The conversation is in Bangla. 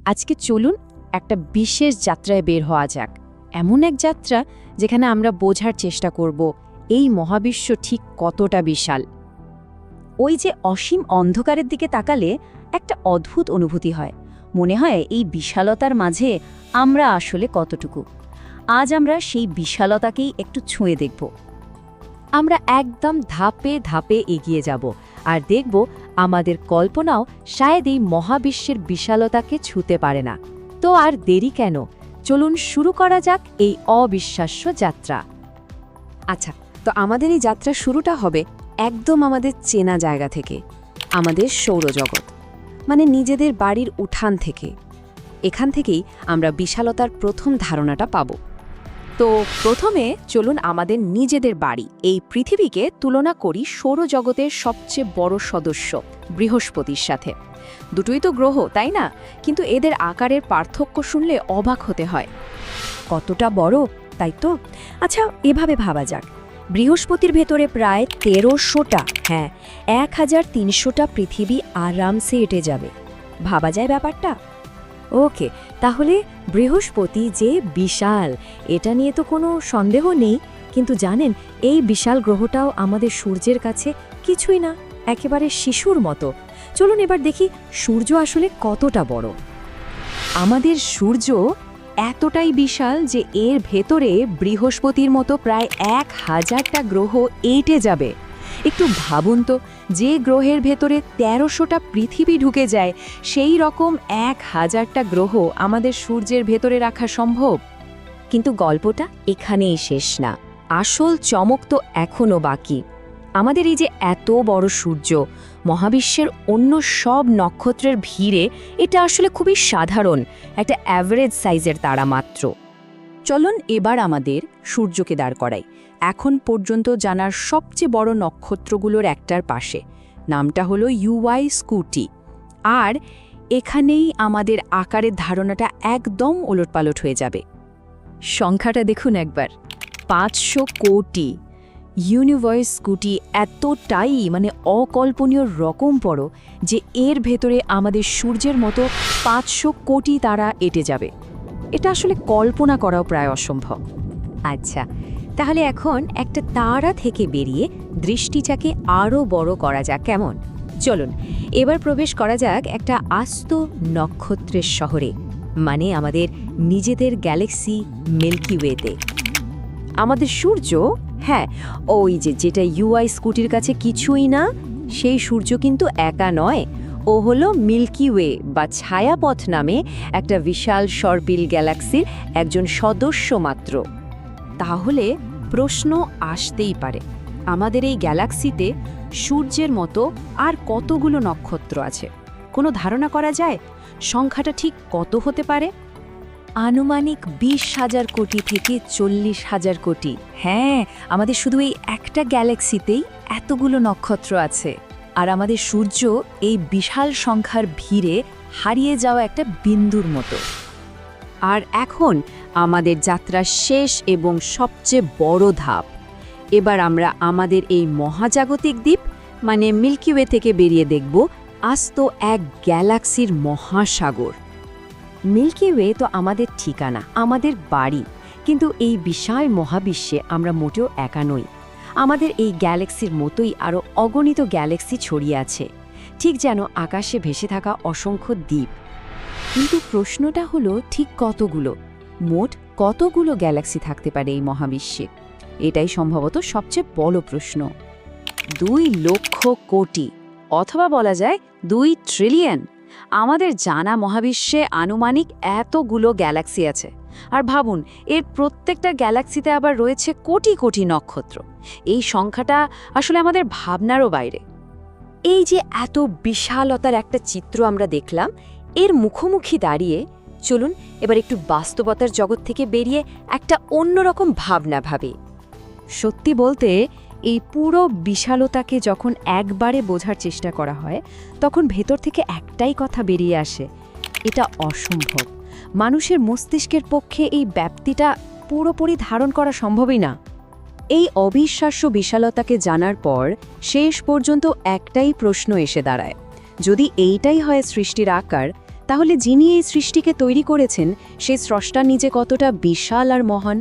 আজকে চলুন একটা বিশেষ যাত্রায় বের হওয়া যাক। এমন এক যাত্রা যেখানে আমরা বোঝার চেষ্টা করব এই মহাবিশ্ব ঠিক কতটা বিশাল। ওই যে অসীম অন্ধকারের দিকে তাকালে একটা অদ্ভুত অনুভূতি হয়, মনে হয় এই বিশালতার মাঝে আমরা আসলে কতটুকু। আজ আমরা সেই বিশালতাকেই একটু ছুঁয়ে দেখব। আমরা একদম ধাপে ধাপে এগিয়ে যাব আর দেখব আমাদের কল্পনাও শায়দ এই মহাবিশ্বের বিশালতাকে ছুঁতে পারে না। তো আর দেরি কেন, চলুন শুরু করা যাক এই অবিশ্বাস্য যাত্রা। আচ্ছা, তো আমাদের এই যাত্রা শুরুটা হবে একদম আমাদের চেনা জায়গা থেকে, আমাদের সৌরজগৎ, মানে নিজেদের বাড়ির উঠান থেকে। এখান থেকেই আমরা বিশালতার প্রথম ধারণাটা পাব। তো প্রথমে চলুন আমাদের নিজেদের বাড়ি এই পৃথিবীকে তুলনা করি সৌরজগতের সবচেয়ে বড় সদস্য বৃহস্পতির সাথে। দুটোই তো গ্রহ, তাই না? কিন্তু এদের আকারের পার্থক্য শুনলে অবাক হতে হয়। কতটা বড়, তাই তো? আচ্ছা, এভাবে ভাবা যাক, বৃহস্পতির ভেতরে প্রায় ১৩০০টা, হ্যাঁ ১৩০০টা পৃথিবী আরামসে এঁটে যাবে। ভাবা যায় ব্যাপারটা? ওকে, তাহলে বৃহস্পতি যে বিশাল, এটা নিয়ে তো কোনো সন্দেহ নেই। কিন্তু জানেন, এই বিশাল গ্রহটাও আমাদের সূর্যের কাছে কিছুই না, একেবারে শিশুর মতো। চলুন এবার দেখি সূর্য আসলে কতটা বড়। আমাদের সূর্য এতটাই বিশাল যে এর ভেতরে বৃহস্পতির মতো প্রায় ১০০০টা গ্রহ এঁটে যাবে। একটু ভাবুন তো, যে গ্রহের ভেতরে ১৩০০টা পৃথিবী ঢুকে যায়, সেই রকম ১০০০টা গ্রহ আমাদের সূর্যের ভেতরে রাখা সম্ভব? কিন্তু গল্পটা এখানেই শেষ না, আসল চমক তো এখনও বাকি। আমাদের এই যে এত বড় সূর্য, মহাবিশ্বের অন্য সব নক্ষত্রের ভিড়ে এটা আসলে খুবই সাধারণ একটা অ্যাভারেজ সাইজের তারা মাত্র। চলুন এবার আমাদের সূর্যকে দাঁড় করাই এখন পর্যন্ত জানার সবচেয়ে বড় নক্ষত্রগুলোর একটার পাশে। নামটা হলো ইউআই স্কুটি। আর এখানেই আমাদের আকারের ধারণাটা একদম ওলটপালট হয়ে যাবে। সংখ্যাটা দেখুন একবার, ৫০০ কোটি। ইউনিভার্স স্কুটি এতটাই মানে অকল্পনীয় রকম বড় যে এর ভেতরে আমাদের সূর্যের মতো ৫০০ কোটি তারা এঁটে যাবে। এটা আসলে কল্পনা করাও প্রায় অসম্ভব। আচ্ছা, তাহলে এখন একটা তারা থেকে বেরিয়ে দৃষ্টিটাকে আরও বড় করা যাক, কেমন? চলুন এবার প্রবেশ করা যাক একটা আস্ত নক্ষত্রের শহরে, মানে আমাদের নিজেদের গ্যালাক্সি মিল্কি ওয়েতে। আমাদের সূর্য, হ্যাঁ ওই যেটা ইউআই স্কুটির কাছে কিছুই না, সেই সূর্য কিন্তু একা নয়। ও হলো মিল্কি ওয়ে বা ছায়াপথ নামে একটা বিশাল সর্পিল গ্যালাক্সির একজন সদস্য মাত্র। তাহলে প্রশ্ন আসতেই পারে, আমাদের এই গ্যালাক্সিতে সূর্যের মতো আর কতগুলো নক্ষত্র আছে? কোনো ধারণা করা যায় সংখ্যাটা ঠিক কত হতে পারে? আনুমানিক ২০,০০০ কোটি থেকে ৪০,০০০ কোটি। হ্যাঁ, আমাদের শুধু এই একটা গ্যালাক্সিতেই এতগুলো নক্ষত্র আছে। আর আমাদের সূর্য এই বিশাল সংখ্যার ভিড়ে হারিয়ে যাওয়া একটা বিন্দুর মতো। আর এখন আমাদের যাত্রা শেষ এবং সবচেয়ে বড় ধাপ। এবার আমরা আমাদের এই মহাজাগতিক দ্বীপ মানে মিল্কি ওয়ে থেকে বেরিয়ে দেখব আস্ত এক গ্যালাক্সির মহাসাগর। মিল্কি ওয়ে তো আমাদের ঠিকানা, আমাদের বাড়ি। কিন্তু এই বিশাল মহাবিশ্বে আমরা মোটেও একা নই। আমাদের এই গ্যালাক্সির মতোই আরও অগণিত গ্যালাক্সি ছড়িয়ে আছে, ঠিক যেন আকাশে ভেসে থাকা অসংখ্য দ্বীপ। কিন্তু প্রশ্নটা হলো ঠিক কতগুলো, মোট কতগুলো গ্যালাক্সি থাকতে পারে এই মহাবিশ্বে? এটাই সম্ভবত সবচেয়ে বড় প্রশ্ন। ২ লক্ষ কোটি, অথবা বলা যায় ২ ট্রিলিয়ন। আমাদের জানা মহাবিশ্বে আনুমানিক এতগুলো গ্যালাক্সি আছে। আর ভাবুন, এর প্রত্যেকটা গ্যালাক্সিতে আবার রয়েছে কোটি কোটি নক্ষত্র। এই সংখ্যাটা আসলে আমাদের ভাবনারও বাইরে। এই যে এত বিশালতার একটা চিত্র আমরা দেখলাম, এর মুখোমুখি দাঁড়িয়ে চলুন এবার একটু বাস্তবতার জগৎ থেকে বেরিয়ে একটা অন্যরকম ভাবনা ভাবি। সত্যি বলতে, এই পুরো বিশালতাকে যখন একবারে বোঝার চেষ্টা করা হয়, তখন ভেতর থেকে একটাই কথা বেরিয়ে আসে, এটা অসম্ভব। মানুষের মস্তিষ্কের পক্ষে এই ব্যাপ্তিটা পুরোপুরি ধারণ করা সম্ভবই না। এই অবিশ্বাস্য বিশালতাকে জানার পর শেষ পর্যন্ত একটাই প্রশ্ন এসে দাঁড়ায়, যদি এইটাই হয় সৃষ্টির আকার, তাহলে যিনি এই সৃষ্টিকে তৈরি করেছেন সেই স্রষ্টা নিজে কতটা বিশাল আর মহান।